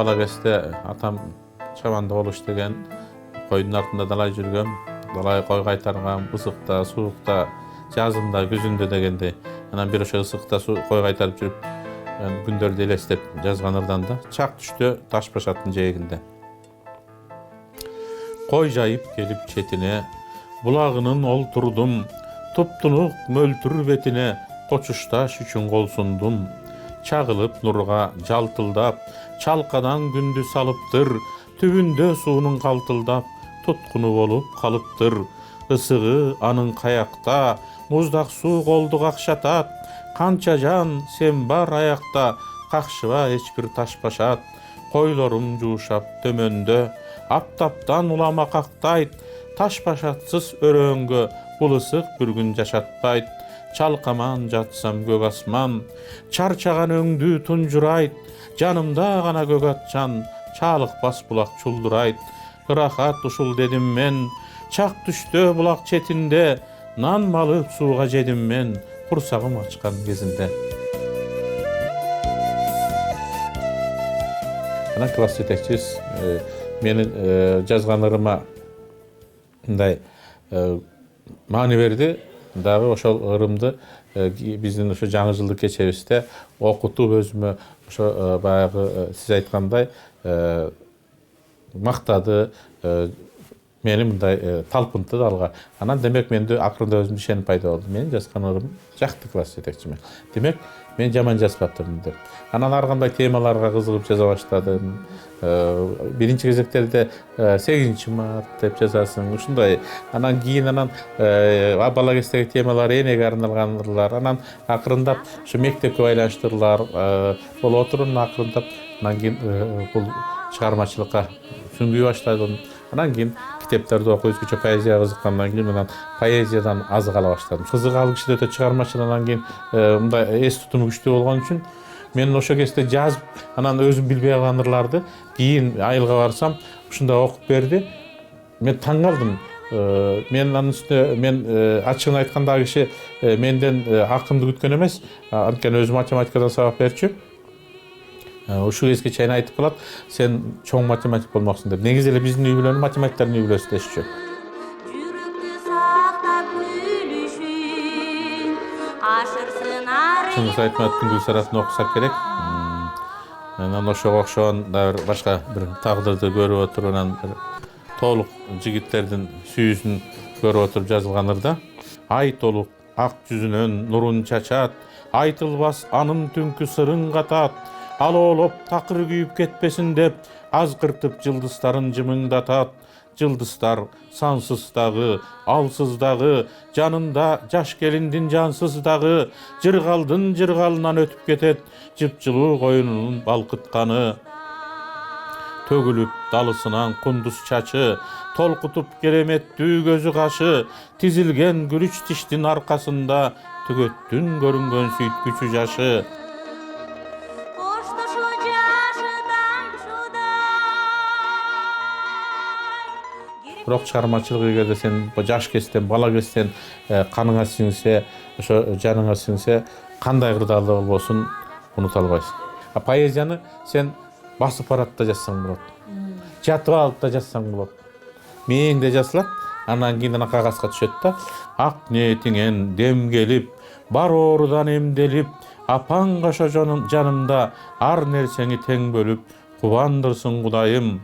bala кезде atam çamanda oluş degen, koydun артында далай жүргем, далай кой кайтаргам, ысыкта, суукта, жазымда, күзүндө дегенде. Анан бир ошо ысыкта кой кайтарып жүрүп, күндөрдү элестеп жазган ырдан да. Чак түштө Таш башаттын жээгинде. Кой жайып келип четине, булагынын олтурдум, туптунук мөлтүр бетине, кочушташ үчүн кол сундум. Чагылып нурга жалтылдап, чалкадан күндү салыптыр, түбүндө суунун калтылдап, туткуну болуп калыптыр. Ысыгы анын каякта, муздак суу колду какшатат, канча жан сен бар аякта, какшыба эч бир таш башат. Койлорум жуушап төмөндө, аптаптан улама кактайт, таш башатсыз өрөөңгө бул ысык бир күн жашатпайт. Чалкаман жатсам көк асман, чарчаган өңдү тунжурайт, жанымда гана көк атчан, чалыкпас булак чулдурайт. Ырахат ушул дедим мен, чак түштө булак четинде, нан малып сууга жедим мен, курсагым ачкан кезинде. Ана класс жетекчиз менин жазганырыма мындай маани берди. Дагы ошол ырымды биздин ошо жаңы жылдык кечебизде окутуп өзүмө ошо баягы сиз айткандай мактады, мени мындай талпынтты алга. Анан демек менде акырында өзүмдү ишеним пайда болду. Менин жазган ырым жакты класс жетекчиме. Демек мен жаман жазбаптырмын деп. Анан ар кандай темаларга кызыгып жаза баштадым. Биринчи кезектерде 8 март деп жазасың, ушундай. Анан кийин бала кездеги темалар энеге арналган ырлар. Анан акырындап ушу мектепке байланыштырлар болуп отурун, акырындап анан кийин бул чыгармачылыкка сүңгүй баштадым. Анан кийин китептерди окуп, өзгөчө поэзияга кызыккандан кийин анан поэзиядан азык ала баштадым. Кызыгалы кишиде өтө чыгармачыл, анан кийин мындай эс тутуму күчтүү болгон үчүн мен ошо кезде жазып, анан өзүм билбей калган ырларды кийин айылга барсам ушундай окуп берди. Мен таң калдым. Мен анын үстүнө мен ачыгын айтканда киши менден акынды күткөн эмес, анткени өзүм математикадан сабак берчү. Ушул кезге чейин айтып калат, сен чоң математик болмоксуң деп. Негизи эле биздин үй бүлөнүн математиктердин үй бүлөсү дешчү. Чыңгыз Айтматовдун Гүлсаратын окусак керек. Анан ошого окшогон дагы башка бир тагдырды көрүп отуруп, анан толук жигиттердин сүйүүсүн көрүп отуруп жазылган ырда. Ай толук ак жүзүнөн нурун чачат, айтылбас анын түнкү сырын катат. Алоолоп такыр күйүп кетпесин деп, азгыртып жылдыздарын жымыңдатат. Жылдыздар сансыз алсыз дагы, жанында жаш келиндин жансыз дагы, жыргалдын жыргалынан өтүп кетет, жыпчылуу коюнунун балкытканы. Төгүлүп далысынан кундуз чачы, толкутуп кереметтүү көзү кашы, тизилген күрүч тиштин аркасында, түгөттүн көрүнгөн сүйткүчү жашы. Бирок чыгармачылык эгерде сен жаш кезден, бала кезден каныңа сиңсе, ошо жаныңа сиңсе, кандай кырдаалда болбосун унута албайсың. Поэзияны сен басып барат да жазсаң болот. Жатып алып да жазсаң болот. Мээңде жазылат, анан кийин кагазга түшөт да. Ак ниетиңен дем келип, бар оорудан эмделип, апаң каша жанымда ар нерсени тең бөлүп, кубандырсын Кудайым.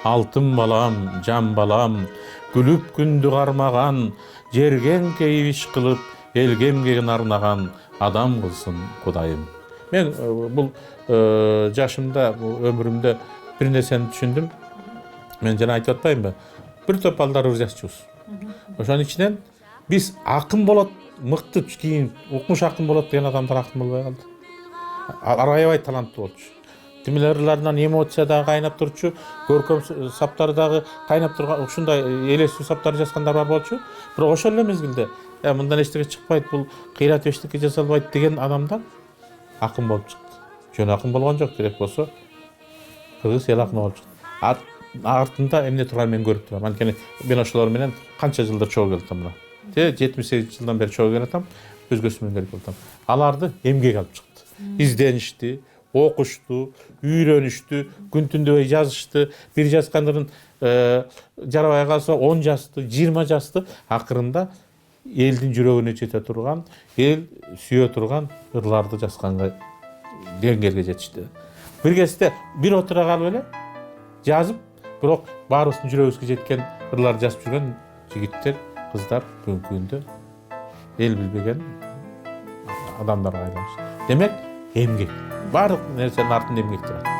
Алтын балам, жан балам, күлүп күндү кармаган, жерген кейип иш кылып, элге эмгегин арнаган адам кылсын Кудайым. Мен бул жашымда, өмүрүмдө бир нерсени түшүндүм. Мен жана айтып атпаймынбы? Бир топ балдар ыр жазчубуз. Ошонун ичинен биз акын болот, мыкты кийин укмуш акын болот деген адамдар акын болбой калды. Аябай таланттуу болчу. Тимилерлеринен эмоция дагы кайнап турчу, көркөм саптары дагы кайнап турган, ушундай элестүү саптар жазгандар бар болчу. Бирок ошол эле мезгилде, мындан эчтеке чыкпайт, бул кыйрат эчтеке жаза албайт деген адамдар акын болуп чыкты. Жөн акын болгон жок, керек болсо кыргыз эл акыны болуп чыкты. Артында эмне турганын мен көрүп турам. Анткени мен ошолор менен канча жылдар чогуу келип атам мына. 78 жылдан бери чогуу келип атам, өзгөсү менен келип атам. Аларды эмгек алып чыкты. Изденишти, окушту, үйрөнүштү, күн түндөбөй жазышты. Бир жазгандырын жарабай калса 10 жазды, 20 жазды. Акырында элдин жүрөгүнө жете турган, эл сүйө турган ырларды жазганга деңгээлге жетишти. Бир кезде бир отура калып эле жазып, бирок баарыбыздын жүрөгүбүзгө жеткен ырларды жазып жүргөн жигиттер, кыздар бүгүнкү күндө эл билбеген адамдарга айланышты. Демек, эмгек. Барлык нерсенин артында эмгек турат.